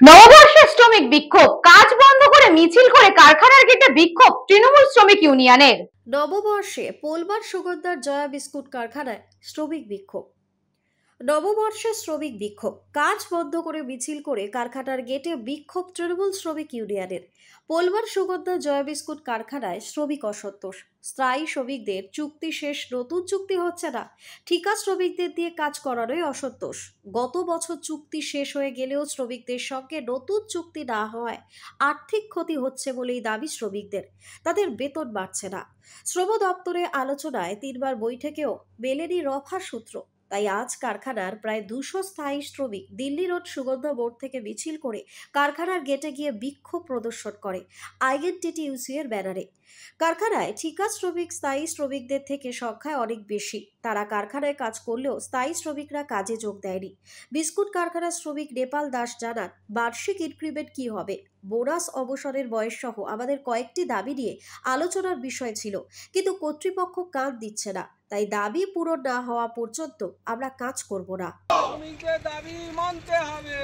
নববর্ষে শ্রমিক বিক্ষোভ, কাজ বন্ধ করে মিছিল করে কারখানার গেটে বিক্ষোভ তৃণমূল শ্রমিক ইউনিয়নের। নববর্ষে পোলবার সুগন্ধার জয়া বিস্কুট কারখানায় শ্রমিক বিক্ষোভ। নববর্ষে শ্রমিক বিক্ষোভ, কাজ বন্ধ করে মিছিল করে কারখানার গেটে বিক্ষোভ তৃণমূল শ্রমিক ইউনিয়নের। পোলবার সুগন্ধা জয়া বিস্কুট কারখানায় শ্রমিক অসন্তোষ। স্থায়ী শ্রমিকদের চুক্তি শেষ, নতুন চুক্তি হচ্ছে না। ঠিকা শ্রমিকদের দিয়ে কাজ করানোই অসন্তোষ। গত বছর চুক্তি শেষ হয়ে গেলেও শ্রমিকদের সঙ্গে নতুন চুক্তি না হওয়ায় আর্থিক ক্ষতি হচ্ছে বলেই দাবি শ্রমিকদের। তাদের বেতন বাড়ছে না। শ্রম দপ্তরে আলোচনায় 3বার বৈঠকেও মেলেনি রফার সূত্র। তাই আজ কারখানার প্রায় 200 স্থায়ী শ্রমিক দিল্লি রোড সুগন্ধা মোড় থেকে মিছিল করে কারখানার গেটে গিয়ে বিক্ষোভ প্রদর্শন করে আইএনটিটিইউসি এর ব্যানারে। কারখানায় ঠিকা শ্রমিক স্থায়ী শ্রমিকদের থেকে সংখ্যায় অনেক বেশি। তারা কারখানায় কাজ করলেও স্থায়ী শ্রমিকরা কাজে যোগ দেয়নি। বিস্কুট কারখানার শ্রমিক নেপাল দাস জানান, বার্ষিক ইনক্রিমেন্ট কি হবে, বোনাস, অবসরের বয়স সহ আমাদের কয়েকটি দাবি নিয়ে আলোচনার বিষয় ছিল, কিন্তু কর্তৃপক্ষ কান দিচ্ছে না। তাই দাবি পূরণ না হওয়া পর্যন্ত আমরা কাজ করব না। শ্রমিকদের দাবি মানতে হবে,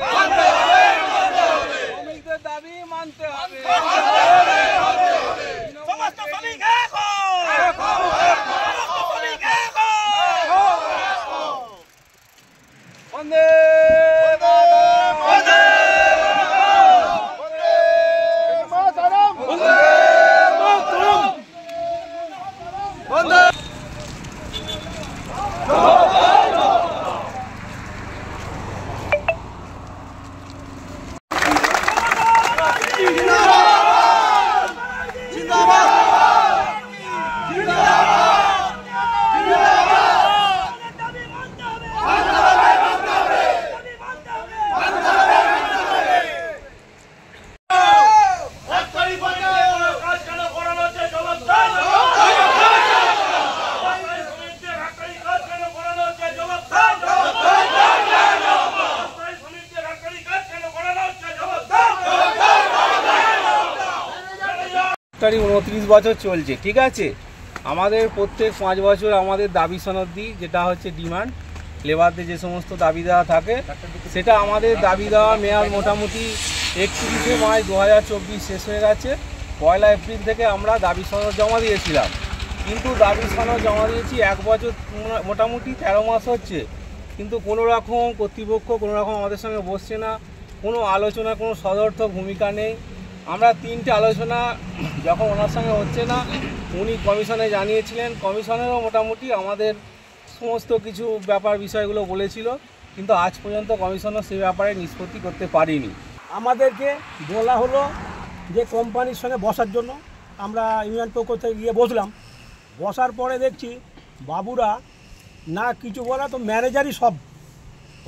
শ্রমিকদের দাবি মানতে হবে। সমস্ত শ্রমিক এক হও, সমস্ত শ্রমিক এক হও। বন্দে মাতরম, বন্দে মাতরম, বন্দে। তারিখ 29 বছর চলছে, ঠিক আছে। আমাদের প্রত্যেক 5 বছর আমাদের দাবি সনদ দিই, যেটা হচ্ছে ডিমান্ড লেবারদের যে সমস্ত দাবি দেওয়া থাকে, সেটা আমাদের দাবি দেওয়া মেয়াদ মোটামুটি 31শে মার্চ 2024 শেষ হয়ে গেছে। 1 এপ্রিল থেকে আমরা দাবি সনদ জমা দিয়েছিলাম, কিন্তু দাবি সনদ জমা দিয়েছি 1 বছর মোটামুটি 13 মাস হচ্ছে, কিন্তু কোনো রকম কর্তৃপক্ষ কোনো রকম আমাদের সঙ্গে বসছে না, কোনো আলোচনা, কোনো সদর্থক ভূমিকা নেই। আমরা 3টে আলোচনা যখন ওনার সঙ্গে হচ্ছে না, উনি কমিশনে জানিয়েছিলেন, কমিশনেরও মোটামুটি আমাদের সমস্ত কিছু ব্যাপার বিষয়গুলো বলেছিল, কিন্তু আজ পর্যন্ত কমিশনও সেই ব্যাপারে নিষ্পত্তি করতে পারিনি। আমাদেরকে বলা হলো যে কোম্পানির সঙ্গে বসার জন্য, আমরা ইউনিয়ন পক্ষ থেকে গিয়ে বসলাম। বসার পরে দেখছি বাবুরা না কিছু বলা, তো ম্যানেজারই সব,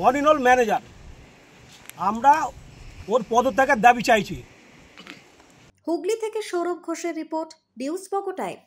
অরিজিনাল ম্যানেজার। আমরা ওর পদত্যাগের দাবি চাইছি। হুগলি থেকে সৌরভ ঘোষের রিপোর্ট, নিউজ বকো টাইম।